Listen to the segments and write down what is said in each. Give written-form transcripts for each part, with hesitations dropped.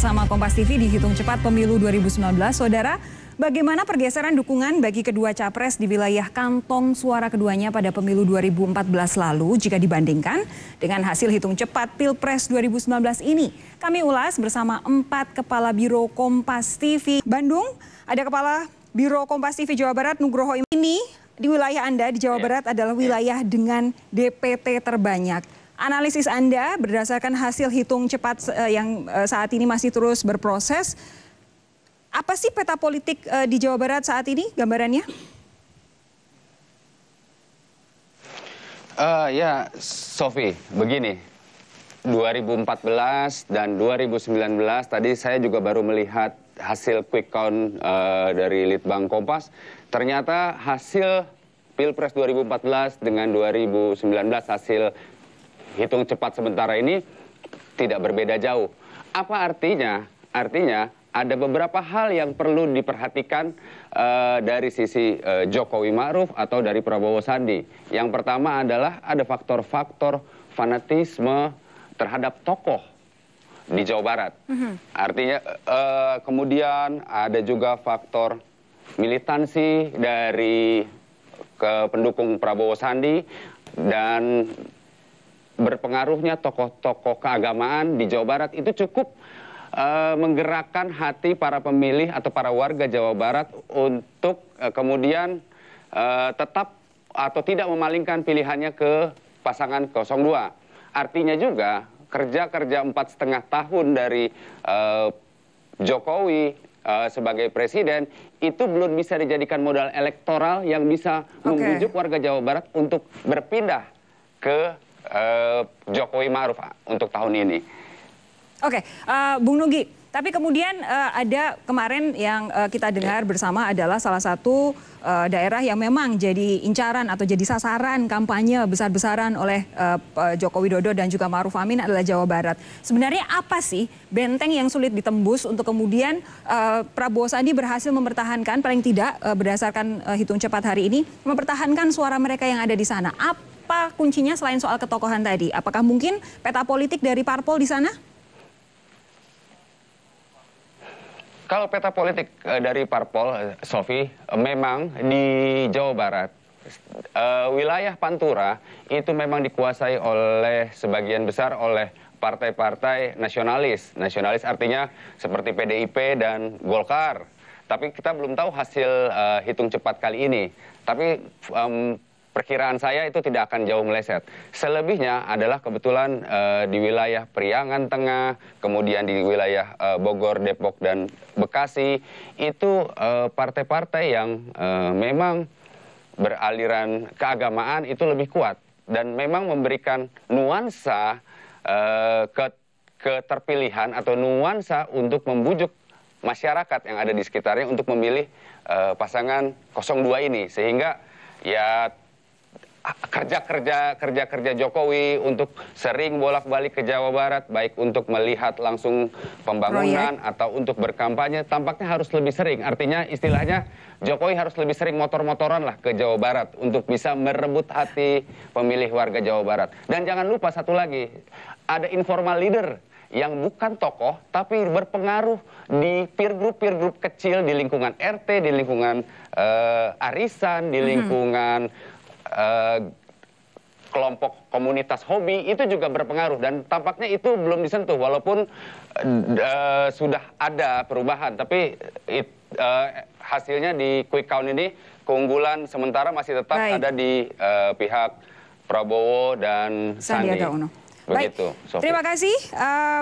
bersama Kompas TV di Hitung Cepat Pemilu 2019. Saudara, bagaimana pergeseran dukungan bagi kedua capres di wilayah kantong suara keduanya pada pemilu 2014 lalu jika dibandingkan dengan hasil hitung cepat Pilpres 2019 ini? Kami ulas bersama 4 Kepala Biro Kompas TV. Bandung, ada Kepala Biro Kompas TV Jawa Barat, Nugroho. Ini di wilayah Anda di Jawa Barat adalah wilayah dengan DPT terbanyak. Analisis Anda berdasarkan hasil hitung cepat yang saat ini masih terus berproses. Apa sih peta politik di Jawa Barat saat ini gambarannya? Ya, Sofi, begini. 2014 dan 2019 tadi saya juga baru melihat hasil quick count dari Litbang Kompas. Ternyata hasil Pilpres 2014 dengan 2019 hasil hitung cepat sementara ini tidak berbeda jauh. Apa artinya? Artinya ada beberapa hal yang perlu diperhatikan dari sisi Jokowi Ma'ruf atau dari Prabowo Sandi. Yang pertama adalah ada faktor-faktor fanatisme terhadap tokoh di Jawa Barat. Artinya kemudian ada juga faktor militansi dari pendukung Prabowo Sandi dan berpengaruhnya tokoh-tokoh keagamaan di Jawa Barat itu cukup menggerakkan hati para pemilih atau para warga Jawa Barat untuk kemudian tetap atau tidak memalingkan pilihannya ke pasangan 02. Artinya juga kerja-kerja 4,5 tahun dari Jokowi sebagai presiden itu belum bisa dijadikan modal elektoral yang bisa membujuk warga Jawa Barat untuk berpindah ke Jokowi Ma'ruf untuk tahun ini. Oke, Bung Nugi, tapi kemudian ada kemarin yang kita dengar bersama adalah salah satu daerah yang memang jadi incaran atau jadi sasaran kampanye besar-besaran oleh Joko Widodo dan juga Ma'ruf Amin adalah Jawa Barat. Sebenarnya apa sih benteng yang sulit ditembus untuk kemudian Prabowo Sandi berhasil mempertahankan, paling tidak berdasarkan hitung cepat hari ini, mempertahankan suara mereka yang ada di sana? Apa kuncinya selain soal ketokohan tadi? Apakah mungkin peta politik dari parpol di sana? Kalau peta politik dari parpol, Sofi, memang di Jawa Barat, wilayah Pantura itu memang dikuasai oleh sebagian besar oleh partai-partai nasionalis. Nasionalis artinya seperti PDIP dan Golkar. Tapi kita belum tahu hasil hitung cepat kali ini. Tapi perkiraan saya itu tidak akan jauh meleset. Selebihnya adalah kebetulan di wilayah Priangan Tengah, kemudian di wilayah Bogor, Depok, dan Bekasi, itu partai-partai yang memang beraliran keagamaan itu lebih kuat. Dan memang memberikan nuansa keterpilihan atau nuansa untuk membujuk masyarakat yang ada di sekitarnya untuk memilih pasangan 02 ini. Sehingga ya kerja-kerja Jokowi untuk sering bolak-balik ke Jawa Barat, baik untuk melihat langsung pembangunan atau untuk berkampanye, tampaknya harus lebih sering. Artinya istilahnya Jokowi harus lebih sering motor-motoran lah ke Jawa Barat untuk bisa merebut hati pemilih warga Jawa Barat. Dan jangan lupa satu lagi, ada informal leader yang bukan tokoh tapi berpengaruh di peer group kecil di lingkungan RT, di lingkungan arisan, di lingkungan kelompok komunitas hobi, itu juga berpengaruh dan tampaknya itu belum disentuh walaupun sudah ada perubahan, tapi hasilnya di quick count ini keunggulan sementara masih tetap ada di pihak Prabowo dan Sandi. Begitu, baik, terima kasih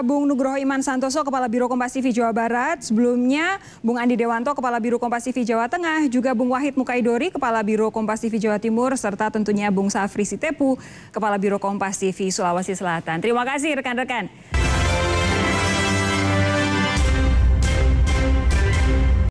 Bung Nugroho Iman Santoso, Kepala Biro Kompas TV Jawa Barat. Sebelumnya Bung Andi Dewanto, Kepala Biro Kompas TV Jawa Tengah, juga Bung Wahid Mukaidori, Kepala Biro Kompas TV Jawa Timur, serta tentunya Bung Safri Sitepu, Kepala Biro Kompas TV Sulawesi Selatan. Terima kasih rekan-rekan.